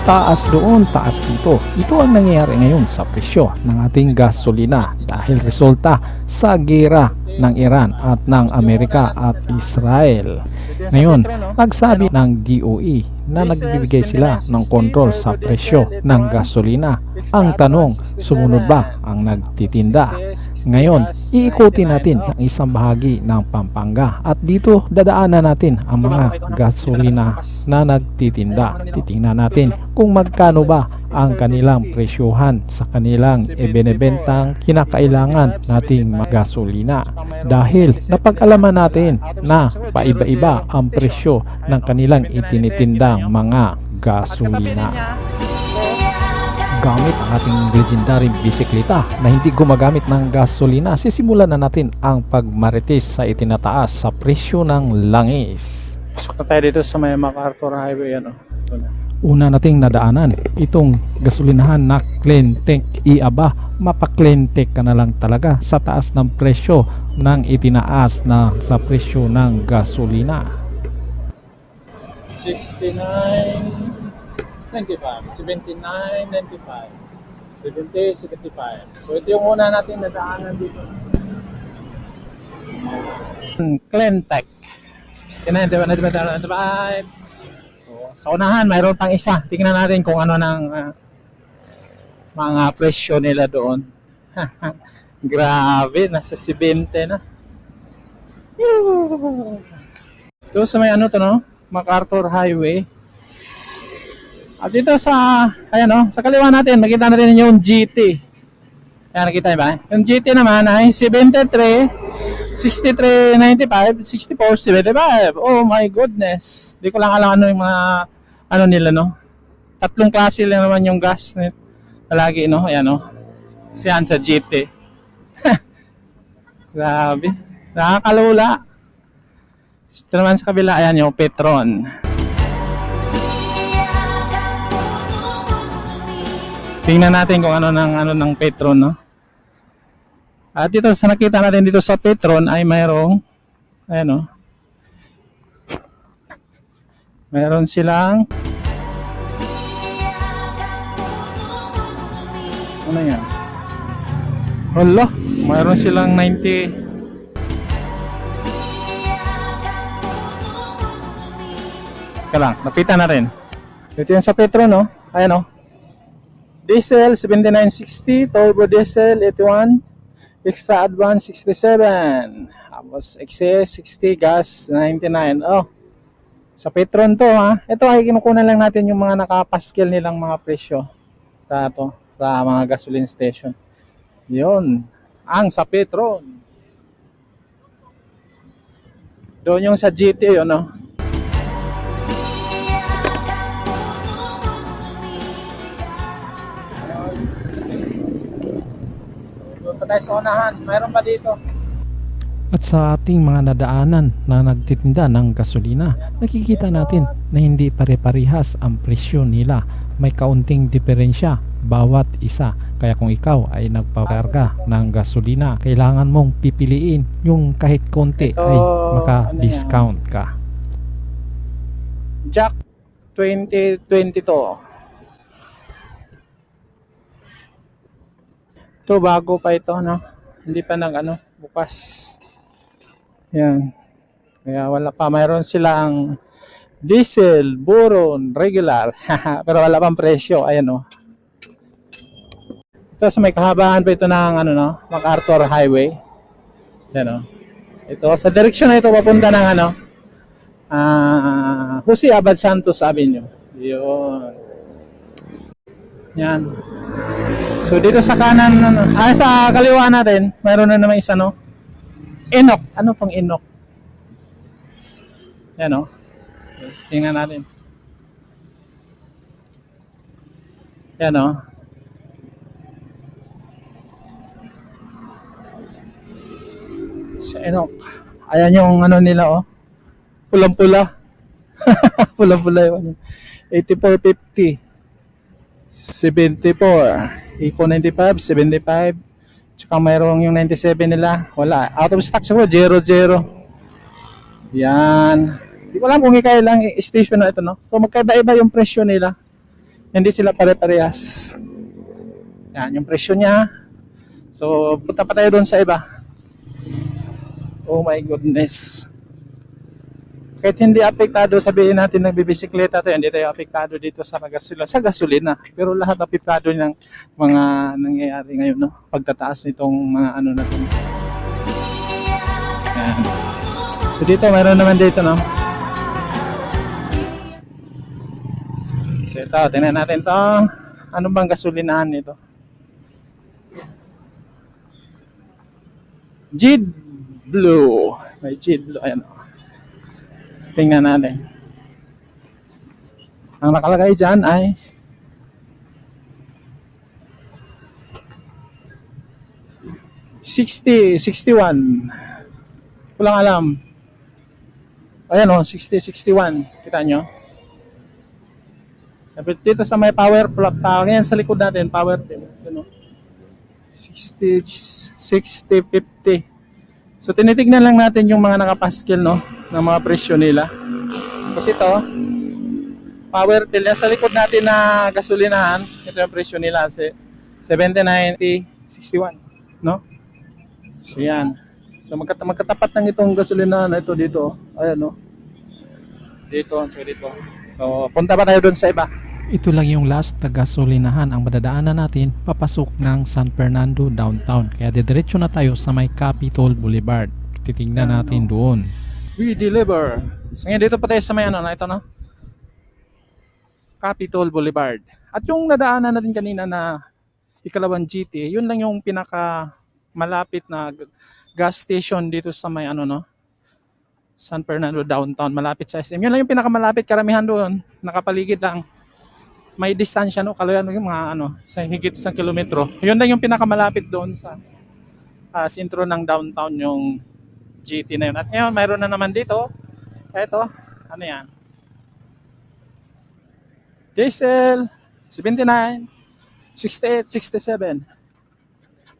taas doon, taas dito. Ito ang nangyayari ngayon sa presyo ng ating gasolina dahil resulta sa gera ng Iran at ng Amerika at Israel. Ngayon, nagsabi ng DOE na nagbibigay sila ng kontrol sa presyo ng gasolina. Ang tanong, sumunod ba ang nagtitinda? Ngayon, iikutin natin ang isang bahagi ng Pampanga at dito dadaanan natin ang mga gasolina na nagtitinda. Titingnan natin kung magkano ba ang kanilang presyuhan sa kanilang ibinebentang kinakailangan nating gasolina. Dahil napag-alaman natin na paiba-iba ang presyo ng kanilang itinitindang mga gasolina. Gamit ang ating legendary bisikleta na hindi gumagamit ng gasolina, sisimulan na natin ang pagmarites sa itinataas sa presyo ng langis. Pasok na tayo dito sa may MacArthur Highway. Ito na. Una nating nadaanan itong gasolinahan na Cleantech. Iaba, mapa-Cleantech ka na lang talaga sa taas ng presyo ng itinaas na sa presyo ng gasolina. 69.95, 79.95, 70.75. So ito yung una natin nadaanan dito. Cleantech 69.95. Sa unahan, mayroon pang isa. Tingnan natin kung ano ng mga presyo nila doon. Grabe, nasa 70 na. Ito sa may MacArthur Highway. At dito sa, sa kaliwa natin, makita natin yung GT. Ayan, nakita ba? Yung GT naman ay 73, 63.95, 64.75. Oh my goodness. Hindi ko lang alam ano yung mga nila, no? Tatlong klase lang naman yung gas lagi, no? Ayan, no? Siyan sa GT. Grabe. Nakakalula. Ito naman sa kabila, ayan yung Petron. Tingnan natin kung ano ng Petron, no? At dito sa nakita natin dito sa Petron ay mayroong mayroon silang ano yan? Hala, mayroon silang 90. Teka lang, napita na rin. Ito yung sa Petron, no? Ayan, no? Diesel 7960, turbo diesel 81, extra advance 67, tapos excess 60, gas 99. Oh, sa Petron to, ha. Ito ay kinukunan lang natin yung mga nakapaskil nilang mga presyo sa mga gasoline station. Yun ang sa Petron. Doon yung sa GT, yun, no? Tayo sa unahan, mayroon pa dito. At sa ating mga nadaanan na nagtitinda ng gasolina, nakikita natin na hindi pare-parehas ang presyo nila. May kaunting diferensya bawat isa. Kaya kung ikaw ay nagpakarga ng gasolina, kailangan mong pipiliin yung kahit konti ay maka-discount ka. Jack 2022. Ito bago pa ito, no? Hindi pa bukas. Yan. Kaya wala pa. Mayroon silang diesel, boron, regular. Pero wala pang presyo. Ayan, no? Ito sa may kahabaan pa ito ng MacArthur Highway. Yan, no? Ito sa direksyon na ito papunta ng Jose Abad Santos Avenue. Yun. Yan. So dito sa kanan, sa kaliwa natin, mayroon na naman isa, no? Inok. Ano pang Inok? Yan, no? Tingnan natin. Yan, no? Sa Inok. Ayan yung nila, oh. Pulang-pula. Pulang-pula yun. 8450. 74, Eco 95, 75, tsaka mayroong yung 97 nila, wala, out of stock siguro, 00. Yan, di ko alam kung ikailang station na ito, no? So magkaiba-iba yung presyo nila. Hindi sila pare-parehas. Yan, yung presyo niya. So, punta pa tayo doon sa iba. Oh my goodness. Kahit hindi apektado, sabihin natin nagbibisikleta tayo, hindi tayo apektado dito sa gasolina, sa gasolina. Pero lahat apektado ng mga nangyayari ngayon, no? Pagtataas nitong mga ano natin. Yan. So dito, mayroon naman dito, no? So ito, tingnan natin to. Ano bang gasolinahan nito? Jid Blue. May Jid Blue. Ayan, o. Tingnan natin. Ang nakalagay dyan ay $60.61. Kulang alam. Ayan o, 60.61. Kita nyo? Sabi dito sa may power plug. Ngayon sa likod natin, power pin. Ayan o. 60.50. So tinitignan lang natin yung mga nakapaskil, no, ng mga presyo nila. Kasi ito, power pill yan sa likod natin na gasolinahan, ito yung presyo nila, 70.90.61, no? So yan. So magkatapat ng itong gasolinahan na ito dito. Ayan, no. Dito, so dito. So punta pa tayo doon sa iba. Ito lang yung last na gasolinahan ang madadaanan natin papasok ng San Fernando downtown. Kaya didiretso na tayo sa may Capitol Boulevard. Titingnan natin doon. We deliver. So ngayon dito pa tayo sa may ano na ito, no? Capitol Boulevard. At yung nadaanan natin kanina na ikalawang GT, yun lang yung pinaka malapit na gas station dito sa may ano, no? San Fernando downtown, malapit sa SM. Yun lang yung pinakamalapit, karamihan doon, nakapaligid lang. May distansya, no? Kalayan yung mga ano, sa higit sa kilometro. Yun lang yung pinakamalapit doon sa sentro ng downtown, yung GT na yun. At ngayon, mayroon na naman dito. Ito, ano yan? Diesel, 79, 68, 67.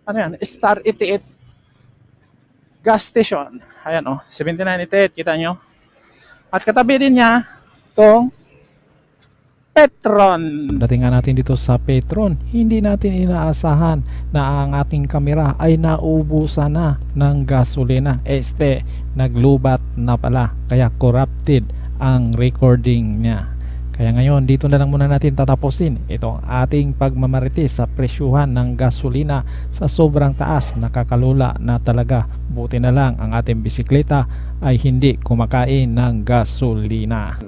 Ano yan? Star 88 gas station. Ayan o, 79, 88, kita nyo. At katabi din niya, itong Petron. Datingan natin dito sa Petron, hindi natin inaasahan na ang ating kamera ay naubusan na ng gasolina. Naglubat na pala, kaya corrupted ang recording niya. Kaya ngayon, dito na lang muna natin tatapusin itong ating pagmamarites sa presyuhan ng gasolina sa sobrang taas. Nakakalula na talaga. Buti na lang ang ating bisikleta ay hindi kumakain ng gasolina.